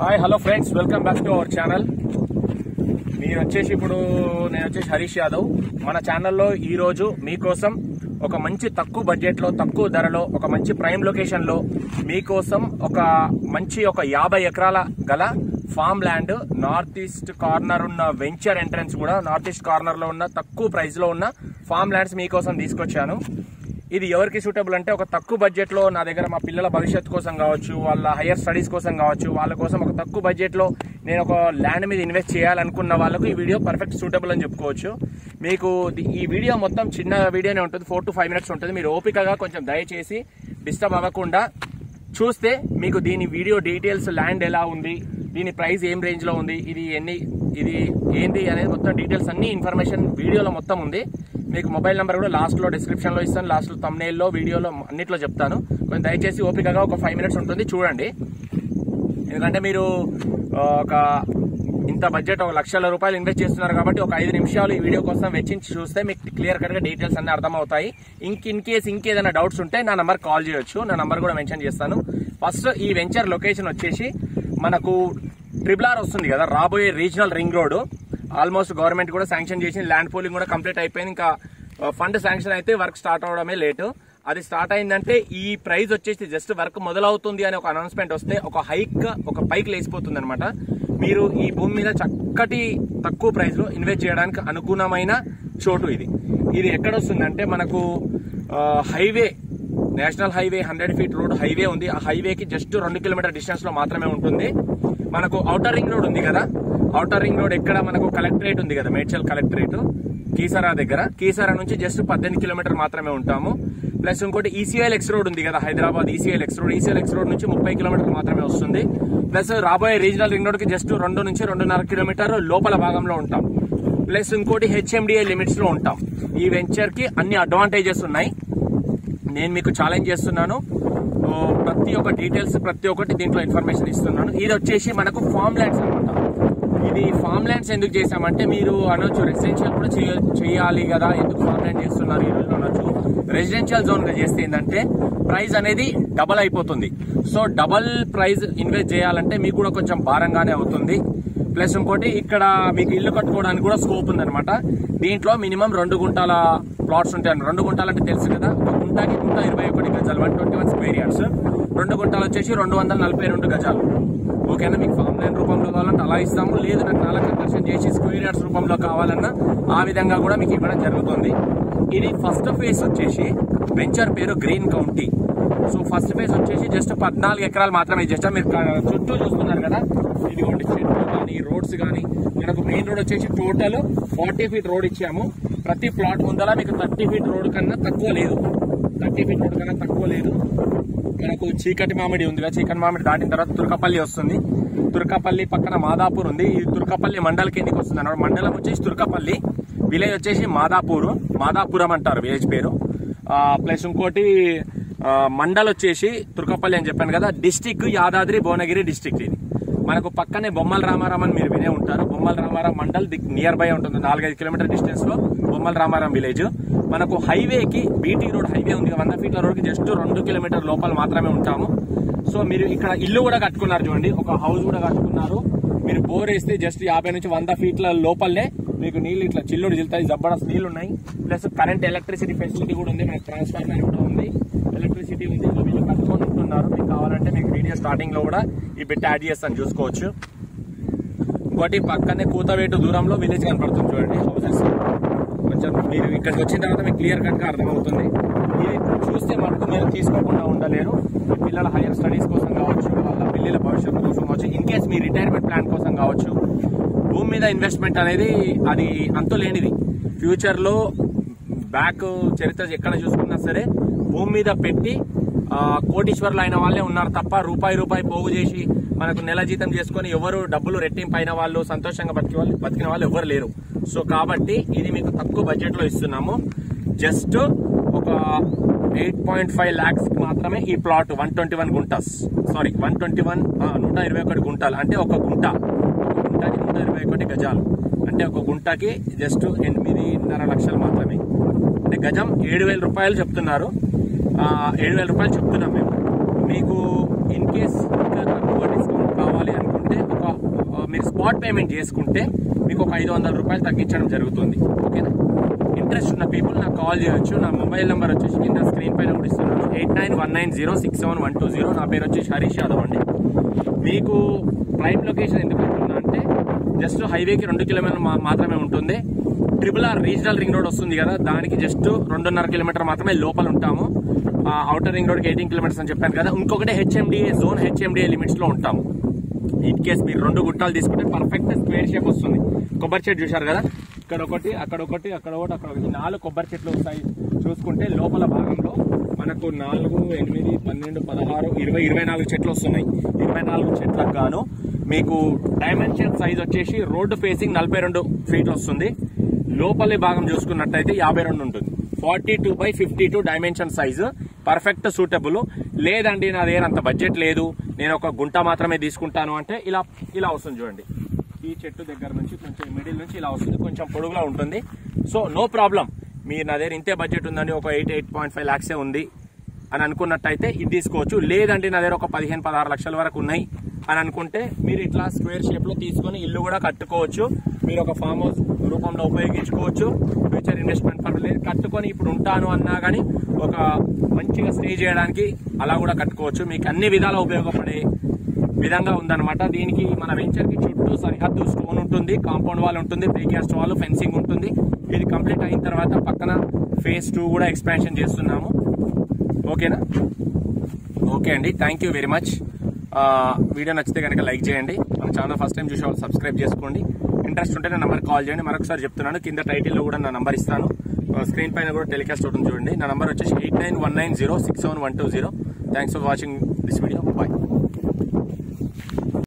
Hi hello friends, welcome back to our channel. నేను వచ్చేసి హరీష్ యాదవ్. మన ఛానల్లో ఈరోజు మీకోసం ఒక మంచి తక్కువ బడ్జెట్లో, తక్కువ ధరలో, ఒక మంచి ప్రైమ్ లొకేషన్లో మీకోసం ఒక 50 ఎకరాల గల farm land, north east corner ఉన్న వెంచర్ ఎంట్రన్స్ కూడా నార్త్ ఈస్ట్ కార్నర్లో ఉన్న తక్కువ ప్రైస్లో ఉన్న ఫామ్ ల్యాండ్స్ మీకోసం తీసుకొచ్చాను. ఇది ఎవరికి సూటబుల్ అంటే, ఒక తక్కువ బడ్జెట్లో నా దగ్గర మా పిల్లల భవిష్యత్తు కోసం కావచ్చు, వాళ్ళ హైయర్ స్టడీస్ కోసం కావచ్చు, వాళ్ళ కోసం ఒక తక్కువ బడ్జెట్లో నేను ఒక ల్యాండ్ మీద ఇన్వెస్ట్ చేయాలనుకున్న వాళ్ళకు ఈ వీడియో పర్ఫెక్ట్ సూటబుల్ అని చెప్పుకోవచ్చు. మీకు ఈ వీడియో మొత్తం చిన్న వీడియోనే ఉంటుంది, 4 to 5 minutes ఉంటుంది. మీరు ఓపికగా కొంచెం దయచేసి డిస్టర్బ్ అవ్వకుండా చూస్తే మీకు దీని వీడియో డీటెయిల్స్, ల్యాండ్ ఎలా ఉంది, దీని ప్రైస్ ఏం రేంజ్లో ఉంది, ఇది ఏంటి అనేది మొత్తం డీటెయిల్స్ అన్ని ఇన్ఫర్మేషన్ వీడియోలో మొత్తం ఉంది. మీకు మొబైల్ నెంబర్ కూడా లాస్ట్లో డిస్క్రిప్షన్లో ఇస్తాను, లాస్ట్లో థంబ్నెయిల్లో, వీడియోలో అన్నిట్లో చెప్తాను. కొంచెం దయచేసి ఓపికగా ఒక 5 minutes ఉంటుంది, చూడండి. ఎందుకంటే మీరు ఇంత బడ్జెట్ ఒక ₹1,00,000 ఇన్వెస్ట్ చేస్తున్నారు కాబట్టి ఒక 5 నిమిషాలు ఈ వీడియో కోసం వెచ్చించి చూస్తే మీకు క్లియర్ కట్గా డీటెయిల్స్ అన్ని అర్థమవుతాయి. ఇంకేదైనా డౌట్స్ ఉంటే నా నంబర్ కాల్ చేయొచ్చు, నా నంబర్ కూడా మెన్షన్ చేస్తాను. ఫస్ట్ ఈ వెంచర్ లొకేషన్ వచ్చేసి మనకు RRR వస్తుంది కదా, రాబోయే regional ring road. Almost government కూడా శాంక్షన్ చేసి ల్యాండ్ పూలింగ్ కూడా కంప్లీట్ అయిపోయింది. ఇంకా ఫండ్ శాంక్షన్ అయితే వర్క్ స్టార్ట్ అవడమే లేటు. అది స్టార్ట్ అయిందంటే ఈ ప్రైస్ వచ్చేసి జస్ట్ వర్క్ మొదలవుతుంది అని ఒక అనౌన్స్మెంట్ వస్తే ఒక పైకి లేసిపోతుంది అనమాట. మీరు ఈ భూమి మీద చక్కటి తక్కువ ప్రైస్ లో ఇన్వెస్ట్ చేయడానికి అనుగుణమైన చోటు ఇది. ఇది ఎక్కడ వస్తుందంటే మనకు highway, national highway 100 feet road highway ఉంది. ఆ హైవేకి జస్ట్ 2 kilometer డిస్టెన్స్ లో మాత్రమే ఉంటుంది. మనకు ఔటర్ రింగ్ రోడ్ ఉంది కదా, ఔటర్ రింగ్ రోడ్ ఎక్కడ మనకు కలెక్టరేట్ ఉంది కదా, మేడ్చల్ కలెక్టరేట్ కీసరా దగ్గర, కీసరా నుంచి జస్ట్ 18 kilometer మాత్రమే ఉంటాము. ప్లస్ ఇంకోటి ECLX రోడ్ ఉంది కదా, హైదరాబాద్ ECLX రోడ్ నుంచి 30 kilometer మాత్రమే వస్తుంది. ప్లస్ రాబోయే రీజనల్ రింగ్ రోడ్ కి జస్ట్ 2 నుంచి 2.5 kilometer లోపల భాగంలో ఉంటాం. ప్లస్ ఇంకోటి HMDA లిమిట్స్ లో ఉంటాం. ఈ వెంచర్ కి అన్ని అడ్వాంటేజెస్ ఉన్నాయి. నేను మీకు ఛాలెంజ్ చేస్తున్నాను, ప్రతి ఒక్క డీటెయిల్స్, ప్రతి ఒక్కటి దీంట్లో ఇన్ఫర్మేషన్ ఇస్తున్నాను. ఇది వచ్చేసి మనకు ఫామ్ ల్యాండ్స్ అనమాట. ఇది ఫామ్ ల్యాండ్స్ ఎందుకు చేసామంటే, మీరు అనొచ్చు రెసిడెన్షియల్ కూడా చేయాలి కదా, ఎందుకు ఫామ్ ల్యాండ్ చేస్తున్నారు ఈ రోజు అనొచ్చు. రెసిడెన్షియల్ జోన్ గా చేస్తే ఏంటంటే ప్రైస్ అనేది డబల్ అయిపోతుంది. సో డబల్ ప్రైస్ ఇన్వెస్ట్ చేయాలంటే మీకు కూడా కొంచెం భారంగానే అవుతుంది. ప్లస్ ఇంకోటి ఇక్కడ మీకు ఇల్లు కట్టుకోవడానికి కూడా స్కోప్ ఉందన్నమాట. దీంట్లో మినిమం 2 గుంటల ప్లాట్స్ ఉంటాయి. 2 గుంటలు అంటే తెలుసు కదా, ఒక గుంటకి 21 గజాలు, 121 square yards. 2 గుంటలు వచ్చేసి 242 గజాలు. ఓకేనా, మీకు ఫామ్ ల్యాండ్ రూపంలో కావాలంటే అలా ఇస్తాము, లేదు నాకు 4 కన్వర్షన్ చేసి స్క్వేర్ యార్డ్స్ రూపంలో కావాలన్నా ఆ విధంగా కూడా మీకు ఇవ్వడం జరుగుతుంది. ఇది ఫస్ట్ ఫేజ్ వచ్చేసి వెంచర్ పేరు green county. So first phase వచ్చేసి జస్ట్ 14 ఎకరాలు మాత్రమే. జస్ట్ మీరు చుట్టూ చూస్తున్నారు కదా, ఇదిగోండి చెట్లు కానీ, రోడ్స్ కానీ. మనకు మెయిన్ రోడ్ వచ్చేసి టోటల్ 40 feet రోడ్ ఇచ్చాము. ప్రతి ప్లాట్ ముందర మీకు 30 feet రోడ్ కన్నా తక్కువ లేదు. 30 feet రోడ్ కన్నా తక్కువ లేదు. మనకు చీకటి మామిడి ఉంది కదా, చీకటి మామిడి దాటిన తర్వాత తుర్కపల్లి వస్తుంది. తుర్కపల్లి పక్కన మాదాపూర్ ఉంది. ఈ తుర్కపల్లి మండల కిందికి వస్తుంది అన్నమాట. మండలం వచ్చేసి తుర్కపల్లి, విలేజ్ వచ్చేసి మాదాపురం అంటారు విలేజ్ పేరు. ప్లస్ ఇంకోటి మండల్ వచ్చేసి తుర్కపల్లి అని చెప్పాను కదా, డిస్టిక్ యాదాద్రి భువనగిరి డిస్టిక్. ఇది మనకు పక్కనే బొమ్మల రామారాం అని మీరు వినే ఉంటారు. బొమ్మల రామారాం మండల్ నియర్ బై ఉంటుంది, 4-5 kilometer డిస్టెన్స్ లో బొమ్మల రామారాం విలేజ్. మనకు హైవేకి BT రోడ్ హైవే ఉంది, 100 feet రోడ్ కి జస్ట్ 2 kilometer లోపల మాత్రమే ఉంటాము. సో మీరు ఇక్కడ ఇల్లు కూడా కట్టుకున్నారు చూడండి, ఒక హౌస్ కూడా కట్టుకున్నారు. మీరు బోర్ వేస్తే జస్ట్ 50 నుంచి 100 feet లోపలనే మీకు నీళ్ళు ఇట్లా చిల్లుడు చిల్తాయి, జబర్దస్త్ నీళ్లు ఉన్నాయి. ప్లస్ కరెంట్ ఎలక్ట్రిసిటీ ఫెసిలిటీ కూడా ఉంది, మనకి ట్రాన్స్ఫార్మర్ కూడా ఉంది, ఎలక్ట్రిసిటీ ఉంది. వీళ్ళు కట్టుకొని ఉంటున్నారు. మీకు కావాలంటే మీకు వీడియో స్టార్టింగ్ లో కూడా ఈ బిట్ యాడ్ చేస్తాను, చూసుకోవచ్చు. ఇంకోటి పక్కనే కూతవేటు దూరంలో విలేజ్ కనపడుతుంది చూడండి, హౌసెస్. కొంచెం మీరు ఇక్కడికి వచ్చిన తర్వాత మీకు క్లియర్ కట్ గా అర్థమవుతుంది. ఇది చూస్తే మటుకు మీరు తీసుకోకుండా ఉండలేరు. మీ పిల్లల హైయర్ స్టడీస్ కోసం కావచ్చు, వాళ్ళ పిల్లల భవిష్యత్తు కోసం కావచ్చు, in case me retirement plan కోసం కావచ్చు. భూమి మీద ఇన్వెస్ట్మెంట్ అనేది అది అంతులేనిది. ఫ్యూచర్ లో బ్యాక్ చరిత్ర ఎక్కడ చూసుకున్నా సరే భూమి మీద పెట్టి కోటీశ్వర్లు అయిన వాళ్ళే ఉన్నారు తప్ప రూపాయి పోగు చేసి మనకు నెల జీతం చేసుకుని ఎవరు డబ్బులు రెట్టింపు అయిన వాళ్ళు, సంతోషంగా బతికిన వాళ్ళు ఎవరు లేరు. సో కాబట్టి ఇది మీకు తక్కువ బడ్జెట్ లో ఇస్తున్నాము. జస్ట్ ఒక 8.5 lakhs మాత్రమే ఈ ప్లాట్. 121 గుంటలు అంటే ఒక గుంటకి 121 గజాలు అంటే ఒక గుంటకి జస్ట్ 8.5 లక్షలు మాత్రమే. అంటే గజం 7,000 రూపాయలు చెప్తున్నారు. 7,000 రూపాయలు చెప్తున్నాం మేము. మీకు ఇన్ కేస్ ఇంకా తక్కువ డిస్కౌంట్ కావాలి అనుకుంటే స్పాట్ పేమెంట్ చేసుకుంటే మీకు ఒక 500 రూపాయలు తగ్గించడం జరుగుతుంది. ఓకేనా? ఇంట్రెస్ట్ ఉన్న పీపుల్ నాకు కాల్ చేయొచ్చు. నా మొబైల్ నెంబర్ వచ్చేసి కింద స్క్రీన్ పైన కూడా ఇస్తున్నాను, 8919067120. నా పేరు వచ్చేసి హరీష్ యాదవ్ అండి. మీకు ప్రైమ్ లొకేషన్ ఎందుకు అంటున్నా అంటే జస్ట్ హైవేకి 2 కిలోమీటర్లు మాత్రమే ఉంటుంది. RRR రీజనల్ రింగ్ రోడ్ వస్తుంది కదా, దానికి జస్ట్ 2.5 కిలోమీటర్ మాత్రమే లోపల ఉంటాము. అవుటర్ రింగ్ రోడ్కి 18 కిలోమీటర్స్ అని చెప్పాను కదా. ఇంకొకటి HMDA జోన్, HMDA లిమిట్స్ లో ఉంటాము. ఇన్ కేస్ మీరు 2 గుట్టాలు తీసుకుంటే పర్ఫెక్ట్ స్క్వేర్ షేప్ వస్తుంది. కొబ్బరి చెట్టు చూశారు కదా, ఇక్కడ ఒకటి, అక్కడ ఒకటి, అక్కడ ఒకటి, అక్కడ ఒకటి, 4 కొబ్బరి చెట్లు వస్తాయి. చూసుకుంటే లోపల భాగంలో మనకు 4, 8, 12, 16, 20, 24 చెట్లు వస్తున్నాయి. 24 చెట్లకు గాను మీకు డైమెన్షన్ సైజ్ వచ్చేసి రోడ్డు ఫేసింగ్ 42 ఫీట్లు వస్తుంది. లోపలి భాగం చూసుకున్నట్టయితే 52 ఉంటుంది. 42x52 dimension size perfect suitable. లేదండి నా దగ్గర అంత బడ్జెట్ లేదు, నేను ఒక గుంట మాత్రమే తీసుకుంటాను అంటే ఇలా వస్తుంది చూడండి. ఈ చెట్టు దగ్గర నుంచి కొంచెం మిడిల్ నుంచి ఇలా వస్తుంది, కొంచెం పొడుగులా ఉంటుంది. సో నో ప్రాబ్లం, మీరు నా దగ్గర ఇంతే బడ్జెట్ ఉందండి, ఒక 8.5 lakhs ఉంది అని అనుకున్నట్టయితే ఇది తీసుకోవచ్చు. లేదంటే నా దగ్గర ఒక 15-16 లక్షల వరకు ఉన్నాయి అని అనుకుంటే మీరు ఇట్లా స్క్వేర్ షేప్ లో తీసుకొని ఇల్లు కూడా కట్టుకోవచ్చు. మీరు ఒక ఫామ్ హౌస్ రూపంలో ఉపయోగించుకోవచ్చు. ఫ్యూచర్ ఇన్వెస్ట్మెంట్ పర్లేదు కట్టుకొని ఇప్పుడు ఉంటాను అన్నా కానీ ఒక మంచిగా స్టే చేయడానికి అలా కూడా కట్టుకోవచ్చు. మీకు అన్ని విధాలా ఉపయోగపడే విధంగా ఉందన్నమాట. దీనికి మన వెంచర్ కి చుట్టూ సరిహద్దు స్టోన్ ఉంటుంది, కాంపౌండ్ వాల్ ఉంటుంది, ప్రీకాస్ట్ వాల్, ఫెన్సింగ్ ఉంటుంది. ఇది కంప్లీట్ అయిన తర్వాత పక్కన phase 2 కూడా ఎక్స్పాన్షన్ చేస్తున్నాము. ఓకేనా? ఓకే అండి, thank you very much. Video నచ్చితే కనుక లైక్ చేయండి. మన ఛానల్ ఫస్ట్ టైం చూసే వాళ్ళు సబ్స్క్రైబ్ చేసుకోండి. ఇంట్రెస్ట్ ఉంటే నా నెంబర్ కాల్ చేయండి. మరొకసారి చెప్తున్నాను, కింద టైటిల్లో కూడా నా నెంబర్ ఇస్తాను, స్క్రీన్ పైన కూడా టెలికాస్ట్ అవుతుంది చూడండి. నా నెంబర్ వచ్చేసి 8919067120. Thanks for watching this video.